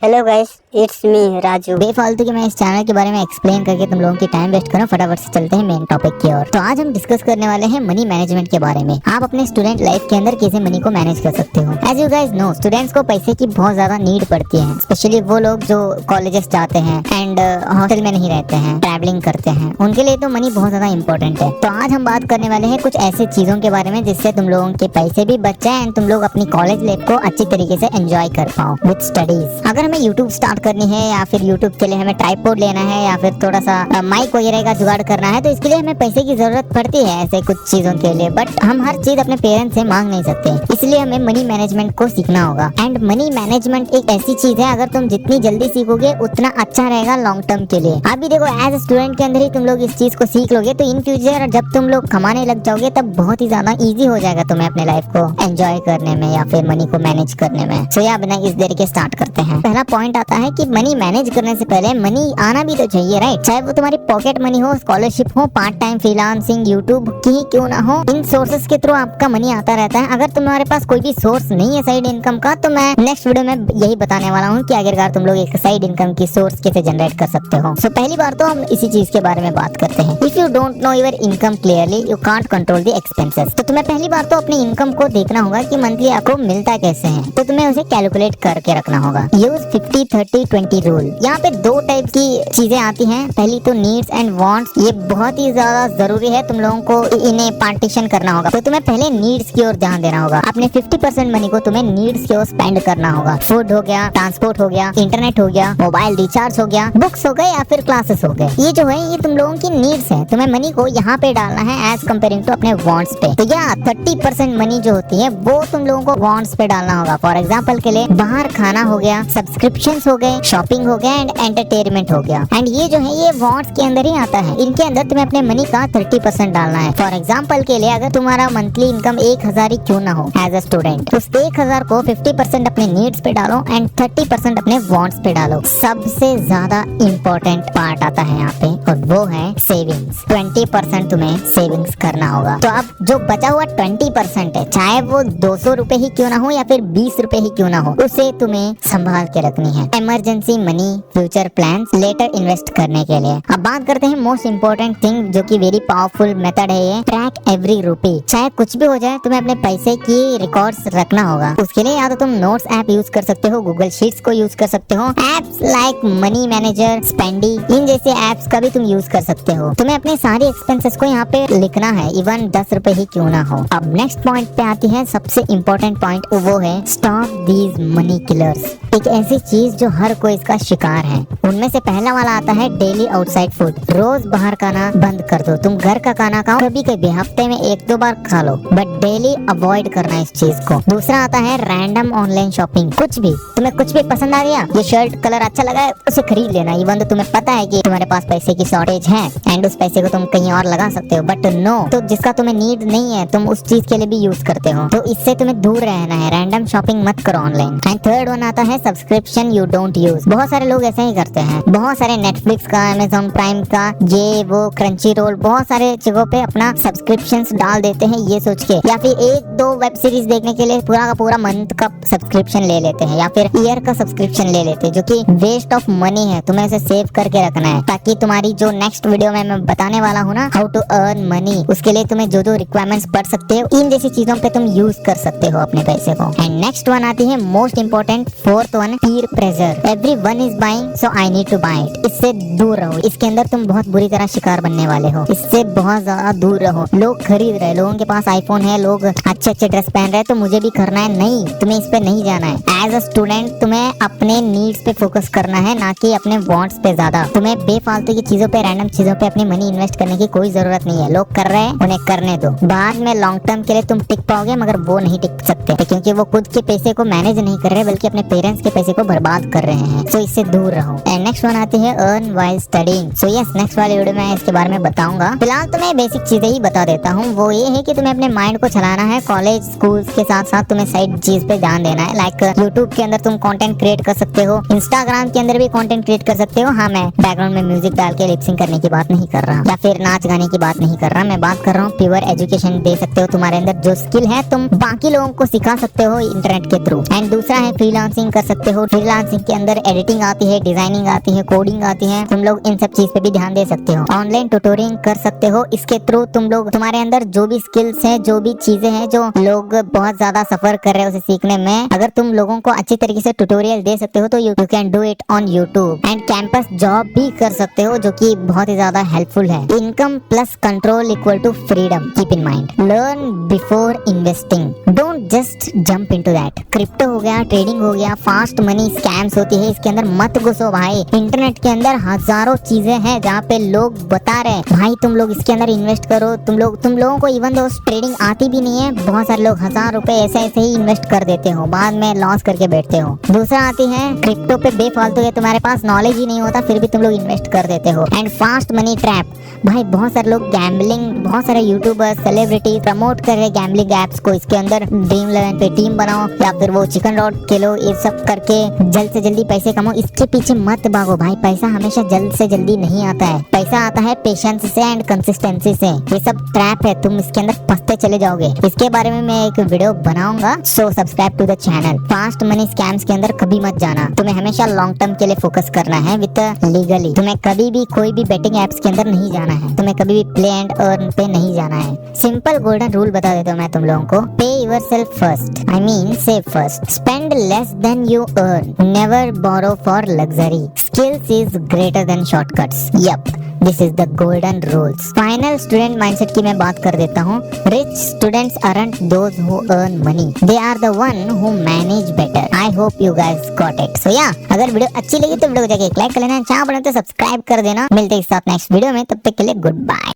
Hello guys, it's me Raju. बेफालतू के मैं इस चैनल के बारे में एक्सप्लेन करके तुम लोगों की टाइम वेस्ट करूं, फटाफट से चलते हैं मेन टॉपिक की ओर। तो आज हम डिस्कस करने वाले हैं मनी मैनेजमेंट के बारे में। आप अपने स्टूडेंट लाइफ के अंदर कैसे मनी को मैनेज कर सकते हो। As you guys know, students को पैसे की बहुत ज्यादा नीड पड़ती है, स्पेशली वो लोग जो कॉलेजेस जाते हैं एंड हॉस्टल में नहीं रहते हैं, ट्रैवलिंग करते हैं, उनके लिए तो मनी बहुत ज्यादा इंपॉर्टेंट है। तो आज हम बात करने वाले हैं कुछ ऐसे चीजों के बारे में जिससे तुम लोगों के पैसे भी बच जाए एंड तुम लोग अपनी कॉलेज लाइफ को अच्छी तरीके से एंजॉय कर पाओ विद स्टडीज। अगर हमें यूट्यूब स्टार्ट करनी है या फिर यूट्यूब के लिए हमें ट्राइपॉड लेना है या फिर थोड़ा सा माइक वगैरह का जुगाड़ करना है, तो इसके लिए हमें पैसे की जरूरत पड़ती है ऐसे कुछ चीजों के लिए। बट हम हर चीज अपने पेरेंट्स से मांग नहीं सकते, इसलिए हमें मनी मैनेजमेंट को सीखना होगा। एंड मनी मैनेजमेंट एक ऐसी चीज है, अगर तुम जितनी जल्दी सीखोगे उतना अच्छा रहेगा लॉन्ग टर्म के लिए। अभी देखो, एज ए स्टूडेंट के अंदर ही तुम लोग इस चीज को सीख लोगे तो इन फ्यूचर जब तुम लोग कमाने लग जाओगे तब बहुत ही ज्यादा इजी हो जाएगा तुम्हें अपने लाइफ को एंजॉय करने में या फिर मनी को मैनेज करने में। तो या बिना इस देरी के स्टार्ट करते हैं। पहला पॉइंट आता है कि मनी मैनेज करने से पहले मनी आना भी तो चाहिए, राइट? चाहे वो तुम्हारी पॉकेट मनी हो, स्कॉलरशिप हो, पार्ट टाइम फ्रीलांसिंग, यूट्यूब की ही क्यों ना हो, इन सोर्सेस के थ्रू आपका मनी आता रहता है। अगर तुम्हारे पास कोई भी सोर्स नहीं है साइड इनकम का, तो मैं नेक्स्ट वीडियो में यही बताने वाला हूँ कि आखिरकार तुम लोग एक साइड इनकम की सोर्स कैसे जनरेट कर सकते हो। सो पहली बार तो हम इसी चीज के बारे में बात करते हैं। If you don't know your income clearly, you can't control the expenses. तो तुम्हें पहली बार तो अपनी इनकम को देखना होगा कि मंथली आपको मिलता कैसे है, तो तुम्हें उसे कैलकुलेट करके रखना होगा। Use 50-30-20 rule. यहाँ पे दो टाइप की चीजें आती हैं। पहली तो नीड्स एंड वांट्स, ये बहुत ही ज्यादा जरूरी है, तुम लोगों को इन्हें पार्टीशन करना होगा। तो तुम्हें पहले नीड्स की ओर ध्यान देना होगा। अपने 50% मनी को तुम्हें नीड्स की ओर स्पेंड करना होगा। फूड हो गया, ट्रांसपोर्ट हो गया, इंटरनेट हो गया, मोबाइल रिचार्ज हो गया, बुक्स हो गए या फिर क्लासेस हो गए। ये जो है ये तुम लोगों की नीड्स है। तुम्हें मनी को यहाँ पे डालना है एज कम्पेयरिंग टू अपने वांट्स पे। तो या 30% मनी जो होती है वो तुम लोगों को वांट्स पे डालना होगा। फॉर एग्जाम्पल के लिए बाहर खाना हो गया, सब्सक्रिप्शन हो गए, शॉपिंग हो गया एंड एंटरटेनमेंट हो गया। एंड ये जो है ये वांट्स के अंदर ही आता है। इनके अंदर तुम्हें अपने मनी का 30% डालना है। फॉर एग्जाम्पल के लिए अगर तुम्हारा मंथली इनकम 1000 ही क्यों ना हो एज अ स्टूडेंट, तो उस 1000 को 50% अपने नीड्स पे डालो एंड 30% अपने वांट्स पे डालो। सबसे ज्यादा इम्पोर्टेंट पार्ट आता है यहाँ पे और वो है सेविंग्स। 20% तुम्हें सेविंग्स करना होगा। तो अब जो बचा हुआ 20% है, चाहे वो 200 रुपए ही क्यों ना हो या फिर 20 रुपए ही क्यों ना हो, उसे तुम्हें संभाल के रखनी है। Emergency money, future plans, later invest करने के लिए। अब बात करते हैं मोस्ट इम्पोर्टेंट थिंग जो कि वेरी पावरफुल मेथड है ये, ट्रैक एवरी रुपी। चाहे कुछ भी हो जाए तुम्हें अपने पैसे की रिकॉर्ड्स रखना होगा। उसके लिए या तो तुम नोट्स ऐप यूज कर सकते हो, गूगल शीट्स को यूज कर सकते हो, एप्स लाइक मनी मैनेजर, स्पेंडी, इन जैसे एप्स का भी तुम यूज कर सकते हो। तुम्हें अपने सारे एक्सपेंसेस को यहाँ पे लिखना है, इवन 10 रुपए ही क्यों ना हो। अब नेक्स्ट पॉइंट पे आती है सबसे इम्पोर्टेंट पॉइंट, वो है स्टॉप दीज मनी किलर्स। एक ऐसी चीज जो हर कोई इसका शिकार है। उनमें से पहला वाला आता है डेली आउटसाइड फूड। रोज बाहर खाना बंद कर दो। तुम घर का खाना खाओ, कभी कभी हफ्ते में 1-2 बार खा लो, बट डेली अवॉइड करना इस चीज को। दूसरा आता है रैंडम ऑनलाइन शॉपिंग। कुछ भी तुम्हें कुछ भी पसंद आ गया, ये शर्ट कलर अच्छा लगा है, उसे खरीद लेना, इवन तो तुम्हें पता है कि तुम्हारे पास पैसे की शॉर्टेज है एंड उस पैसे को तुम कहीं और लगा सकते हो, बट नो, तो जिसका तुम्हें नीड नहीं है तुम उस चीज के लिए भी यूज करते हो। तो इससे तुम्हें दूर रहना है, रैंडम शॉपिंग मत करो ऑनलाइन। एंड थर्ड वन आता है सब्सक्रिप्शन यू डोंट यूज। बहुत सारे लोग ऐसा ही करते हैं। बहुत सारे नेटफ्लिक्स का, अमेज़न प्राइम का, ये वो क्रंची रोल, बहुत सारे जगहों पे अपना सब्सक्रिप्शंस डाल देते हैं ये सोच के, या फिर 1-2 वेब सीरीज देखने के लिए पूरा का पूरा मंथ का सब्सक्रिप्शन ले लेते हैं या फिर ईयर का सब्सक्रिप्शन ले लेते हैं, जो कि वेस्ट ऑफ मनी है। तुम्हें इसे सेव करके रखना है ताकि तुम्हारी जो नेक्स्ट वीडियो में मैं बताने वाला हूँ ना, हाउ टू अर्न मनी, उसके लिए तुम्हें जो जो रिक्वायरमेंट्स पढ़ सकते हो, इन जैसी चीजों पे तुम यूज कर सकते हो अपने पैसे को। एंड नेक्स्ट वन आती है most important, fourth one, peer pressure. Everyone is buying so I need to buy it. इससे दूर रहो, इसके अंदर तुम बहुत बुरी तरह शिकार बनने वाले हो। इससे बहुत ज्यादा दूर रहो। लोग खरीद रहे, लोगों के पास आईफोन है, लोग अच्छे अच्छे ड्रेस पहन रहे हैं, तो मुझे भी करना है। नहीं, तुम्हें इस पे नहीं जाना है। एज अ स्टूडेंट तुम्हें अपने नीड्स पे फोकस करना है, ना कि अपने वांट्स पे ज्यादा। तुम्हें बेफालतू की चीजों पे, रैंडम चीजों पे अपनी मनी इन्वेस्ट करने की कोई जरूरत नहीं है। लोग कर रहे हैं, उन्हें करने दो। बाद में लॉन्ग टर्म के लिए तुम टिक पाओगे, मगर वो नहीं टिक सकते क्योंकि वो खुद के पैसे को मैनेज नहीं कर रहे बल्कि अपने पेरेंट्स के पैसे को बर्बाद कर रहे हैं। सो इससे दूर रहो। एंड नेक्स्ट वन आती है earn while studying. So yes, next वाली वीडियो में इसके बारे में बताऊंगा। फिलहाल तो मैं बेसिक चीजें ही बता देता हूँ। वो ये है कि तुम्हें अपने माइंड को चलाना है। कॉलेज स्कूल के साथ साथ तुम्हें साइड चीज पे ध्यान देना है। लाइक यूट्यूब के अंदर तुम कंटेंट क्रिएट कर सकते हो, इंस्टाग्राम के अंदर भी कंटेंट क्रिएट कर सकते हो। हाँ, मैं बैकग्राउंड में म्यूजिक डाल के लिपसिंग करने की बात नहीं कर रहा या फिर नाच गाने की बात नहीं कर रहा। मैं बात कर रहा हूँ प्योर एजुकेशन दे सकते हो। तुम्हारे अंदर जो स्किल है तुम बाकी लोगों को सिखा सकते हो इंटरनेट के थ्रू। एंड दूसरा है फ्रीलांसिंग कर सकते हो, फ्रीलांसिंग के अंदर एडिटिंग आती है, डिजाइनिंग आती है, कोडिंग आती है, तुम लोग इन सब चीज पे भी ध्यान दे सकते हो। ऑनलाइन ट्यूटोरिंग कर सकते हो, इसके थ्रू तुम लोग तुम्हारे अंदर जो भी स्किल्स हैं, जो भी चीजें हैं जो लोग बहुत ज्यादा सफर कर रहे हैं उसे सीखने में, अगर तुम लोगों को अच्छी तरीके से ट्यूटोरियल दे सकते हो तो you can do it on YouTube. And campus job भी कर सकते हो जो कि बहुत ही ज्यादा हेल्पफुल है। Income plus control equal to freedom, keep in mind. Learn before investing, don't just jump into that. Crypto हो गया, ट्रेडिंग हो गया, फास्ट मनी स्कैम्स होती है, इसके अंदर मत घुसो भाई। इंटरनेट के अंदर हजारों चीजें हैं जहाँ पे लोग बता रहे हैं भाई तुम लोग इसके अंदर इन्वेस्ट करो। तुम लोगों को इवन दो ट्रेडिंग आती भी नहीं है, बहुत सारे लोग 1000 रुपए ऐसे ऐसे ही इन्वेस्ट कर देते हो, बाद में लॉस करके बैठते हो। दूसरा आती है क्रिप्टो पे बेफालतू है, तुम्हारे पास नॉलेज ही नहीं होता फिर भी तुम लोग इन्वेस्ट कर देते हो। एंड फास्ट मनी ट्रैप, भाई बहुत सारे लोग गैम्बलिंग, बहुत सारे यूट्यूबर्स, सेलिब्रिटी प्रमोट कर रहे गैम्बलिंग एप्स को, इसके अंदर ड्रीम11 पे टीम बनाओ या फिर वो चिकन रॉड खेलो, ये सब करके जल्द से जल्दी पैसे कमाओ। इसके पीछे मत भागो भाई, पैसा हमेशा जल्द से जल्दी नहीं आता है, पैसा आता है पेशेंस से एंड कंसिस्टेंसी से। ये सब ट्रैप है, तुम इसके अंदर फंसते चले जाओगे। इसके बारे में मैं एक वीडियो बनाऊंगा, so subscribe to the channel. Fast money scams के अंदर कभी मत जाना, तुम्हें हमेशा लॉन्ग टर्म के लिए फोकस करना है विद लीगली। तुम्हें कभी भी कोई भी बेटिंग एप्स के अंदर नहीं जाना है, तुम्हें कभी भी प्ले एंड अर्न पे नहीं जाना है। सिंपल गोल्डन रूल बता देता हूँ मैं तुम लोगों को, pay yourself first, I mean save first, spend less than you earn, never borrow for luxury, skills is greater than shortcuts. Yup, this is the golden rules. Final student mindset की मैं बात कर देता हूँ। Rich students aren't those who earn money, they are the one who manage better. I hope you guys got it. So yeah, अगर video अच्छी लगी तो वीडियो को जाके एक लाइक कर लेना, चाहे बने तो सब्सक्राइब कर देना। मिलते हैं एक साथ नेक्स्ट वीडियो में, तब तक के लिए गुड बाय।